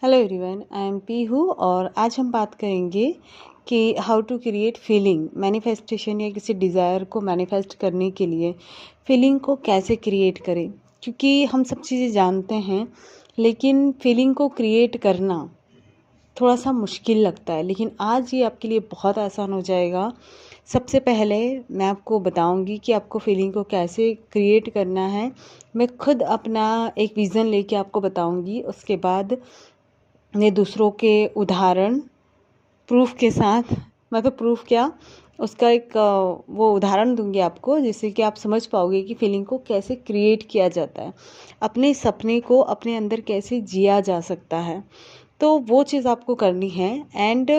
Hello everyone, I am Pihu और आज हम बात करेंगे कि how to create feeling manifestation या किसी डिज़ायर को मैनिफेस्ट करने के लिए फीलिंग को कैसे क्रिएट करें। क्योंकि हम सब चीज़ें जानते हैं, लेकिन फीलिंग को क्रिएट करना थोड़ा सा मुश्किल लगता है। लेकिन आज ये आपके लिए बहुत आसान हो जाएगा। सबसे पहले मैं आपको बताऊंगी कि आपको फीलिंग को कैसे क्रिएट करना है। मैं खुद अपना एक विज़न लेके आपको बताऊंगी। उसके बाद मैं दूसरों के उदाहरण प्रूफ के साथ, मतलब प्रूफ क्या, उसका एक वो उदाहरण दूंगी आपको, जिससे कि आप समझ पाओगे कि फीलिंग को कैसे क्रिएट किया जाता है, अपने सपने को अपने अंदर कैसे जिया जा सकता है। तो वो चीज़ आपको करनी है। एंड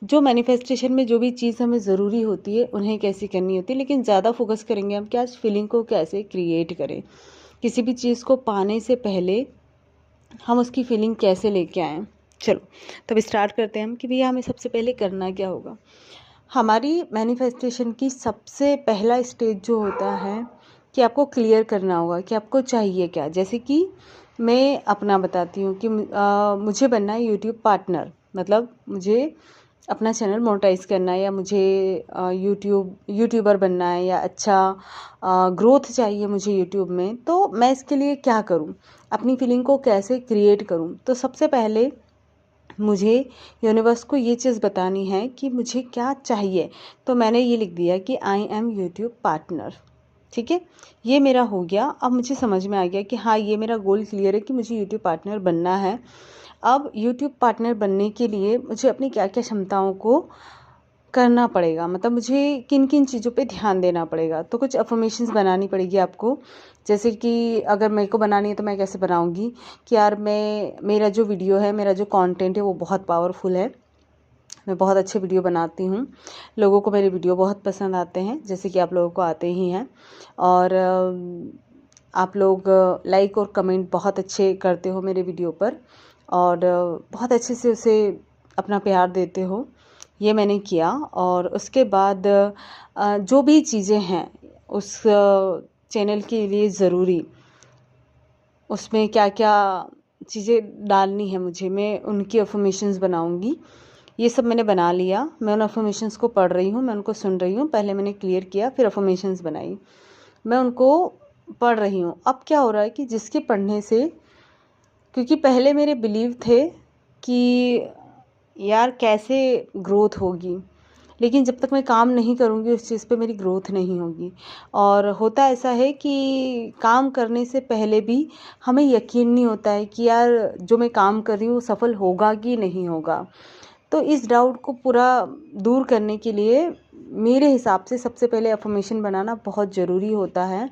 जो मैनिफेस्टेशन में जो भी चीज़ हमें ज़रूरी होती है उन्हें कैसे करनी होती है, लेकिन ज़्यादा फोकस करेंगे हम कि आज फीलिंग को कैसे क्रिएट करें। किसी भी चीज़ को पाने से पहले हम उसकी फीलिंग कैसे लेके आएँ। चलो तब स्टार्ट करते हैं हम कि भैया हमें सबसे पहले करना क्या होगा। हमारी मैनिफेस्टेशन की सबसे पहला स्टेज जो होता है कि आपको क्लियर करना होगा कि आपको चाहिए क्या। जैसे कि मैं अपना बताती हूँ कि मुझे बनना है यूट्यूब पार्टनर, मतलब मुझे अपना चैनल मोनेटाइज करना है, या मुझे यूट्यूबर बनना है, या अच्छा ग्रोथ चाहिए मुझे यूट्यूब में। तो मैं इसके लिए क्या करूँ, अपनी फीलिंग को कैसे क्रिएट करूँ। तो सबसे पहले मुझे यूनिवर्स को ये चीज़ बतानी है कि मुझे क्या चाहिए। तो मैंने ये लिख दिया कि आई एम यूट्यूब पार्टनर। ठीक है, ये मेरा हो गया। अब मुझे समझ में आ गया कि हाँ, ये मेरा गोल क्लियर है कि मुझे यूट्यूब पार्टनर बनना है। अब यूट्यूब पार्टनर बनने के लिए मुझे अपनी क्या क्या क्षमताओं को करना पड़ेगा, मतलब मुझे किन किन चीज़ों पे ध्यान देना पड़ेगा। तो कुछ अफर्मेशंस बनानी पड़ेगी आपको। जैसे कि अगर मेरे को बनानी है तो मैं कैसे बनाऊंगी कि यार मेरा जो वीडियो है, मेरा जो कंटेंट है वो बहुत पावरफुल है, मैं बहुत अच्छे वीडियो बनाती हूँ, लोगों को मेरे वीडियो बहुत पसंद आते हैं, जैसे कि आप लोगों को आते ही हैं। और आप लोग लाइक और कमेंट बहुत अच्छे करते हो मेरे वीडियो पर, और बहुत अच्छे से उसे अपना प्यार देते हो। ये मैंने किया। और उसके बाद जो भी चीज़ें हैं उस चैनल के लिए ज़रूरी, उसमें क्या क्या चीज़ें डालनी है मुझे, मैं उनकी अफर्मेशंस बनाऊंगी। ये सब मैंने बना लिया। मैं उन अफर्मेशंस को पढ़ रही हूँ, मैं उनको सुन रही हूँ। पहले मैंने क्लियर किया, फिर अफर्मेशंस बनाई, मैं उनको पढ़ रही हूँ। अब क्या हो रहा है कि जिसके पढ़ने से, क्योंकि पहले मेरे बिलीव थे कि यार कैसे ग्रोथ होगी, लेकिन जब तक मैं काम नहीं करूँगी उस चीज़ पे मेरी ग्रोथ नहीं होगी। और होता ऐसा है कि काम करने से पहले भी हमें यकीन नहीं होता है कि यार जो मैं काम कर रही हूँ सफल होगा कि नहीं होगा। तो इस डाउट को पूरा दूर करने के लिए मेरे हिसाब से सबसे पहले अफर्मेशन बनाना बहुत ज़रूरी होता है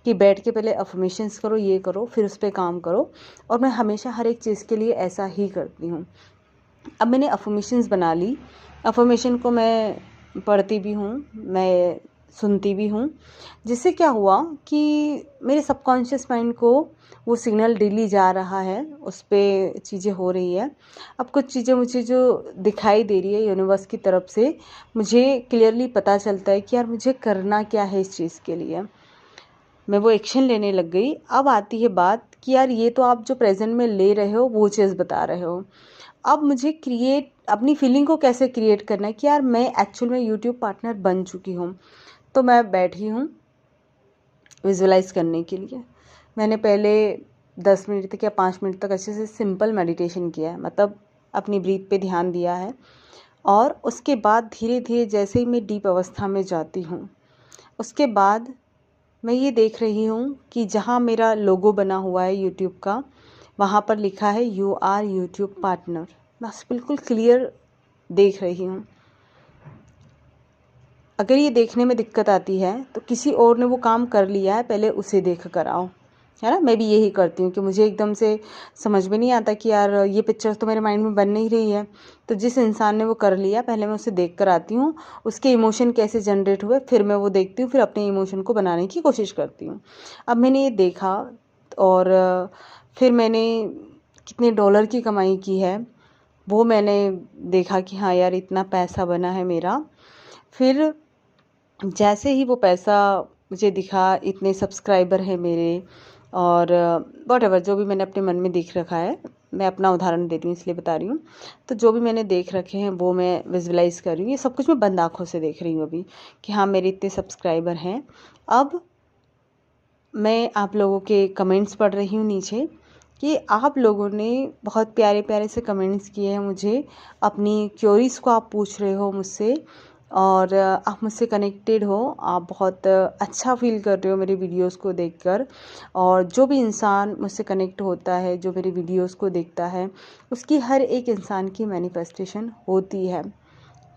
कि बैठ के पहले अफर्मेशंस करो, ये करो, फिर उस पर काम करो। और मैं हमेशा हर एक चीज़ के लिए ऐसा ही करती हूँ। अब मैंने अफर्मेशंस बना ली। अफर्मेशन को मैं पढ़ती भी हूँ, मैं सुनती भी हूँ। जिससे क्या हुआ कि मेरे सबकॉन्शियस माइंड को वो सिग्नल डेली जा रहा है, उस पर चीज़ें हो रही है। अब कुछ चीज़ें मुझे जो दिखाई दे रही है यूनिवर्स की तरफ से, मुझे क्लियरली पता चलता है कि यार मुझे करना क्या है इस चीज़ के लिए। मैं वो एक्शन लेने लग गई। अब आती है बात कि यार ये तो आप जो प्रेजेंट में ले रहे हो वो चीज़ बता रहे हो। अब मुझे क्रिएट अपनी फीलिंग को कैसे क्रिएट करना है कि यार मैं एक्चुअल में यूट्यूब पार्टनर बन चुकी हूँ। तो मैं बैठी हूँ विजुलाइज करने के लिए। मैंने पहले 10 मिनट तक या 5 मिनट तक अच्छे से सिंपल मेडिटेशन किया है, मतलब अपनी ब्रीथ पे ध्यान दिया है। और उसके बाद धीरे धीरे जैसे ही मैं डीप अवस्था में जाती हूँ, उसके बाद मैं ये देख रही हूँ कि जहाँ मेरा लोगो बना हुआ है यूट्यूब का, वहाँ पर लिखा है यू आर यूट्यूब पार्टनर। बस बिल्कुल क्लियर देख रही हूँ। अगर ये देखने में दिक्कत आती है तो किसी और ने वो काम कर लिया है, पहले उसे देख कर आओ, है ना। मैं भी यही करती हूँ कि मुझे एकदम से समझ में नहीं आता कि यार ये पिक्चर तो मेरे माइंड में बन नहीं रही है। तो जिस इंसान ने वो कर लिया पहले मैं उसे देख कर आती हूँ, उसके इमोशन कैसे जनरेट हुए, फिर मैं वो देखती हूँ, फिर अपने इमोशन को बनाने की कोशिश करती हूँ। अब मैंने ये देखा, और फिर मैंने कितने डॉलर की कमाई की है वो मैंने देखा कि हाँ यार इतना पैसा बना है मेरा। फिर जैसे ही वो पैसा मुझे दिखा, इतने सब्सक्राइबर हैं मेरे, और वॉटएवर जो भी मैंने अपने मन में देख रखा है, मैं अपना उदाहरण देती हूँ इसलिए बता रही हूँ। तो जो भी मैंने देख रखे हैं वो मैं विजुअलाइज़ कर रही हूँ। ये सब कुछ मैं बंद आँखों से देख रही हूँ अभी कि हाँ मेरे इतने सब्सक्राइबर हैं। अब मैं आप लोगों के कमेंट्स पढ़ रही हूँ नीचे कि आप लोगों ने बहुत प्यारे प्यारे से कमेंट्स किए हैं मुझे, अपनी क्योरीज़ को आप पूछ रहे हो मुझसे और आप मुझसे कनेक्टेड हो, आप बहुत अच्छा फील कर रहे हो मेरे वीडियोस को देखकर। और जो भी इंसान मुझसे कनेक्ट होता है, जो मेरे वीडियोस को देखता है, उसकी हर एक इंसान की मैनिफेस्टेशन होती है।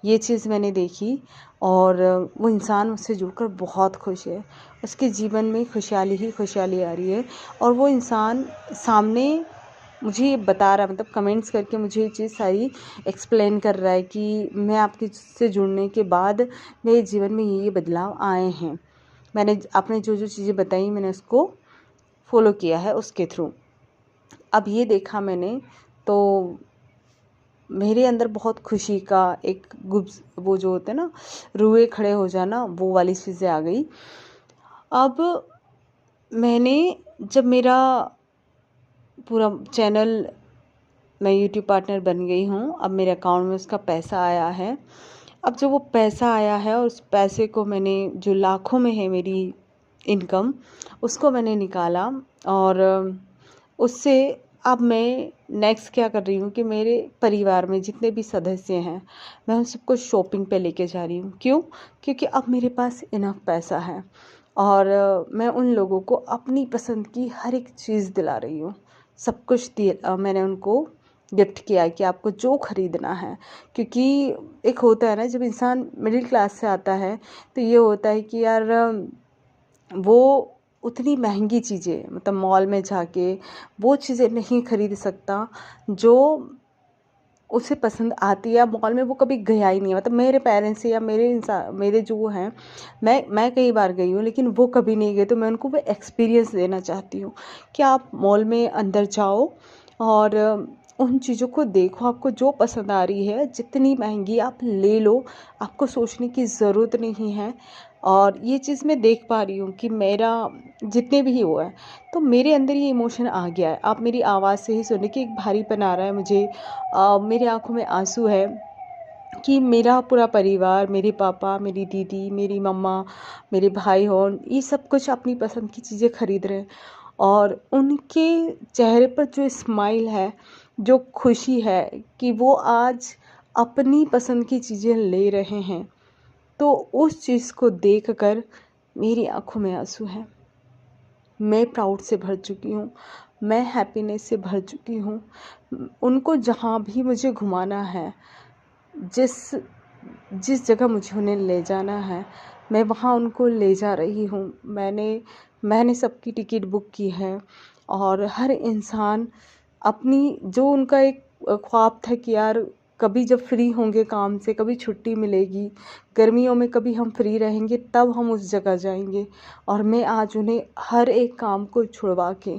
ये चीज़ मैंने देखी और वो इंसान मुझसे जुड़कर बहुत खुश है, उसके जीवन में खुशहाली ही खुशहाली आ रही है। और वो इंसान सामने मुझे ये बता रहा है, मतलब कमेंट्स करके मुझे ये चीज़ सारी एक्सप्लेन कर रहा है कि मैं आपके से जुड़ने के बाद मेरे जीवन में ये बदलाव आए हैं। मैंने आपने जो जो चीज़ें बताई मैंने उसको फॉलो किया है उसके थ्रू। अब ये देखा मैंने तो मेरे अंदर बहुत खुशी का एक गुब्स, वो जो होते हैं ना रुए खड़े हो जाना, वो वाली चीज़ें आ गई। अब मैंने जब मेरा पूरा चैनल, मैं यूट्यूब पार्टनर बन गई हूँ, अब मेरे अकाउंट में उसका पैसा आया है। अब जो वो पैसा आया है और उस पैसे को मैंने, जो लाखों में है मेरी इनकम, उसको मैंने निकाला और उससे अब मैं नेक्स्ट क्या कर रही हूँ कि मेरे परिवार में जितने भी सदस्य हैं मैं उन सबको शॉपिंग पे लेके जा रही हूँ। क्यों? क्योंकि अब मेरे पास इनफ पैसा है और मैं उन लोगों को अपनी पसंद की हर एक चीज़ दिला रही हूँ। सब कुछ मैंने उनको गिफ्ट किया है कि आपको जो ख़रीदना है। क्योंकि एक होता है ना, जब इंसान मिडिल क्लास से आता है तो ये होता है कि यार वो उतनी महंगी चीज़ें, मतलब मॉल में जाके वो चीज़ें नहीं खरीद सकता जो उसे पसंद आती है, या मॉल में वो कभी गया ही नहीं है। मतलब मेरे पेरेंट्स या मेरे जो हैं, मैं कई बार गई हूँ लेकिन वो कभी नहीं गए, तो मैं उनको वो एक्सपीरियंस देना चाहती हूँ कि आप मॉल में अंदर जाओ और उन चीज़ों को देखो, आपको जो पसंद आ रही है जितनी महंगी आप ले लो, आपको सोचने की ज़रूरत नहीं है। और ये चीज़ मैं देख पा रही हूँ कि मेरा जितने भी हुआ है तो मेरे अंदर ये इमोशन आ गया है। आप मेरी आवाज़ से ही सुने कि एक भारीपन आ रहा है मुझे, मेरी आँखों में आंसू है कि मेरा पूरा परिवार, मेरे पापा, मेरी दीदी, मेरी मम्मा, मेरे भाई और ये सब कुछ अपनी पसंद की चीज़ें खरीद रहे हैं और उनके चेहरे पर जो स्माइल है, जो खुशी है कि वो आज अपनी पसंद की चीज़ें ले रहे हैं, तो उस चीज़ को देखकर मेरी आँखों में आंसू हैं। मैं प्राउड से भर चुकी हूँ, मैं हैप्पीनेस से भर चुकी हूँ। उनको जहाँ भी मुझे घुमाना है, जिस जिस जगह मुझे उन्हें ले जाना है, मैं वहाँ उनको ले जा रही हूँ। मैंने सबकी टिकट बुक की है और हर इंसान अपनी, जो उनका एक ख्वाब था कि यार कभी जब फ्री होंगे काम से, कभी छुट्टी मिलेगी, गर्मियों में कभी हम फ्री रहेंगे तब हम उस जगह जाएंगे, और मैं आज उन्हें हर एक काम को छुड़वा के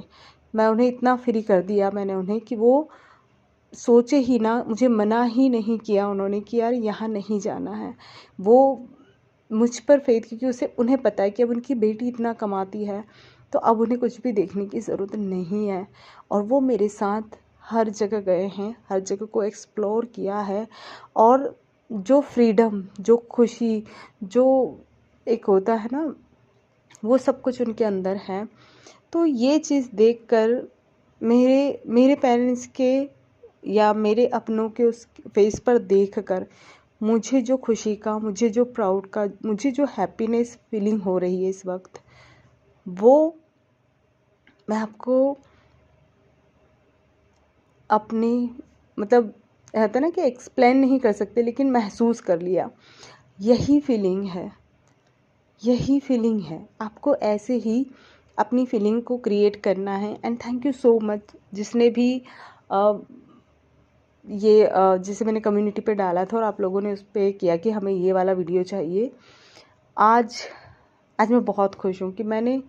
मैं उन्हें इतना फ्री कर दिया मैंने उन्हें कि वो सोचे ही ना, मुझे मना ही नहीं किया उन्होंने कि यार यहाँ नहीं जाना है। वो मुझ पर फेथ, क्योंकि उन्हें पता है कि अब उनकी बेटी इतना कमाती है तो अब उन्हें कुछ भी देखने की ज़रूरत नहीं है, और वो मेरे साथ हर जगह गए हैं, हर जगह को एक्सप्लोर किया है। और जो फ्रीडम, जो खुशी, जो एक होता है ना, वो सब कुछ उनके अंदर है। तो ये चीज़ देखकर मेरे मेरे पेरेंट्स के या मेरे अपनों के उस फेस पर देखकर मुझे जो खुशी का, मुझे जो प्राउड का, मुझे जो हैप्पीनेस फीलिंग हो रही है इस वक्त, वो मैं आपको अपनी, मतलब कहते हैं ना कि एक्सप्लेन नहीं कर सकते, लेकिन महसूस कर लिया। यही फीलिंग है, यही फीलिंग है। आपको ऐसे ही अपनी फीलिंग को क्रिएट करना है। And thank you so much जिसने भी जिसे मैंने कम्युनिटी पे डाला था और आप लोगों ने उस पर किया कि हमें ये वाला वीडियो चाहिए। आज मैं बहुत खुश हूँ कि मैंने,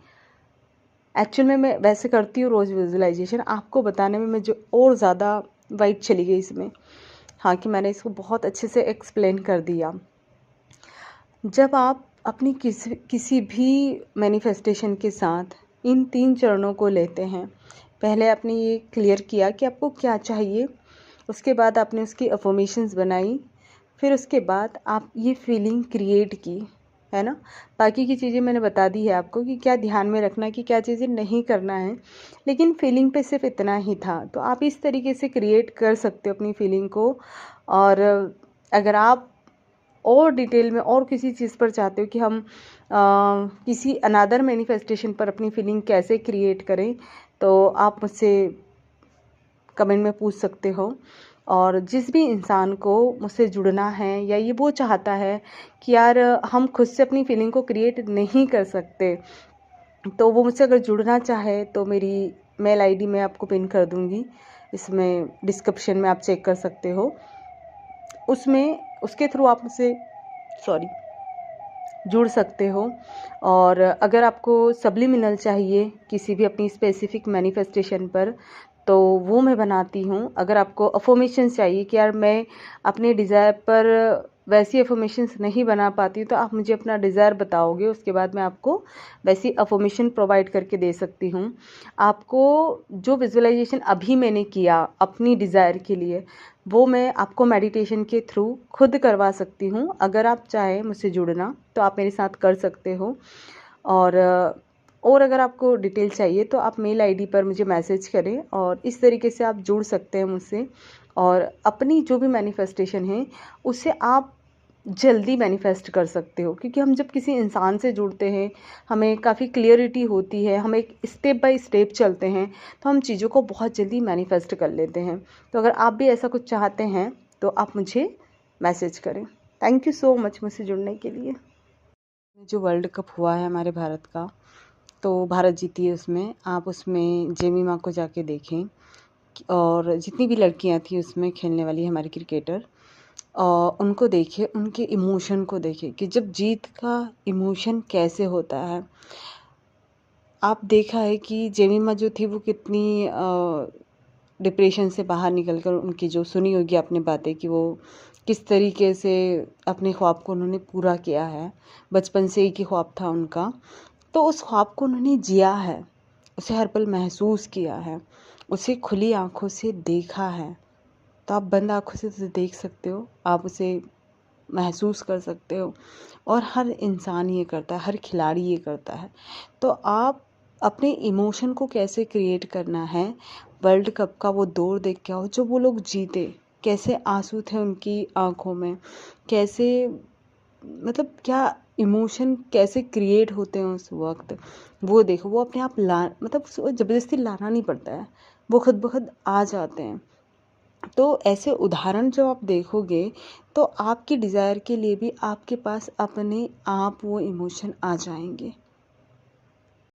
एक्चुअल में मैं वैसे करती हूँ रोज़ विजुअलाइजेशन, आपको बताने में मैं जो और ज़्यादा वाइब चली गई इसमें, हाँ, कि मैंने इसको बहुत अच्छे से एक्सप्लेन कर दिया। जब आप अपनी किसी भी मैनिफेस्टेशन के साथ इन 3 चरणों को लेते हैं, पहले आपने ये क्लियर किया कि आपको क्या चाहिए, उसके बाद आपने उसकी अफर्मेशंस बनाई, फिर उसके बाद आप ये फीलिंग क्रिएट की, है ना। बाकी की चीज़ें मैंने बता दी है आपको कि क्या ध्यान में रखना है, कि क्या चीज़ें नहीं करना है, लेकिन फीलिंग पे सिर्फ इतना ही था। तो आप इस तरीके से क्रिएट कर सकते हो अपनी फीलिंग को। और अगर आप और डिटेल में और किसी चीज़ पर चाहते हो कि हम किसी अनदर मैनिफेस्टेशन पर अपनी फीलिंग कैसे क्रिएट करें, तो आप मुझसे कमेंट में पूछ सकते हो। और जिस भी इंसान को मुझसे जुड़ना है या ये वो चाहता है कि यार हम खुद से अपनी फीलिंग को क्रिएट नहीं कर सकते, तो वो मुझसे अगर जुड़ना चाहे तो मेरी मेल आईडी मैं आपको पिन कर दूँगी, इसमें डिस्क्रिप्शन में आप चेक कर सकते हो। उसमें उसके थ्रू आप मुझसे जुड़ सकते हो। और अगर आपको सब्लिमिनल चाहिए किसी भी अपनी स्पेसिफिक मैनिफेस्टेशन पर, तो वो मैं बनाती हूँ। अगर आपको अफर्मेशंस चाहिए कि यार मैं अपने डिज़ायर पर वैसी अफर्मेशंस नहीं बना पाती हूँ, तो आप मुझे अपना डिज़ायर बताओगे, उसके बाद मैं आपको वैसी अफर्मेशन प्रोवाइड करके दे सकती हूँ। आपको जो विजुअलाइजेशन अभी मैंने किया अपनी डिज़ायर के लिए, वो मैं आपको मेडिटेशन के थ्रू खुद करवा सकती हूँ। अगर आप चाहें मुझसे जुड़ना तो आप मेरे साथ कर सकते हो। और अगर आपको डिटेल चाहिए तो आप मेल आईडी पर मुझे मैसेज करें, और इस तरीके से आप जुड़ सकते हैं मुझसे। और अपनी जो भी मैनिफेस्टेशन है उसे आप जल्दी मैनिफेस्ट कर सकते हो, क्योंकि हम जब किसी इंसान से जुड़ते हैं हमें काफ़ी क्लियरिटी होती है, हम एक स्टेप बाय स्टेप चलते हैं, तो हम चीज़ों को बहुत जल्दी मैनिफेस्ट कर लेते हैं। तो अगर आप भी ऐसा कुछ चाहते हैं तो आप मुझे मैसेज करें। थैंक यू सो मच मुझसे जुड़ने के लिए। जो वर्ल्ड कप हुआ है हमारे भारत का, तो भारत जीती है उसमें। आप उसमें जेमिमा को जाके देखें, और जितनी भी लड़कियां थी उसमें खेलने वाली हमारी क्रिकेटर, और उनको देखें, उनके इमोशन को देखें कि जब जीत का इमोशन कैसे होता है। आप देखा है कि जेमिमा जो थी वो कितनी डिप्रेशन से बाहर निकलकर, उनकी जो सुनी होगी आपने बातें कि वो किस तरीके से अपने ख्वाब को उन्होंने पूरा किया है। बचपन से एक ही ख्वाब था उनका, तो उस ख्वाब को उन्होंने जिया है, उसे हर पल महसूस किया है, उसे खुली आंखों से देखा है। तो आप बंद आंखों से उसे देख सकते हो, आप उसे महसूस कर सकते हो, और हर इंसान ये करता है, हर खिलाड़ी ये करता है। तो आप अपने इमोशन को कैसे क्रिएट करना है, वर्ल्ड कप का वो दौर देख के आओ जो वो लोग जीते, कैसे आंसू थे उनकी आंखों में, कैसे मतलब क्या इमोशन कैसे क्रिएट होते हैं उस वक्त, वो देखो। वो अपने आप मतलब ज़बरदस्ती लाना नहीं पड़ता है, वो खुद ब खुद आ जाते हैं। तो ऐसे उदाहरण जब आप देखोगे तो आपकी डिज़ायर के लिए भी आपके पास अपने आप वो इमोशन आ जाएंगे।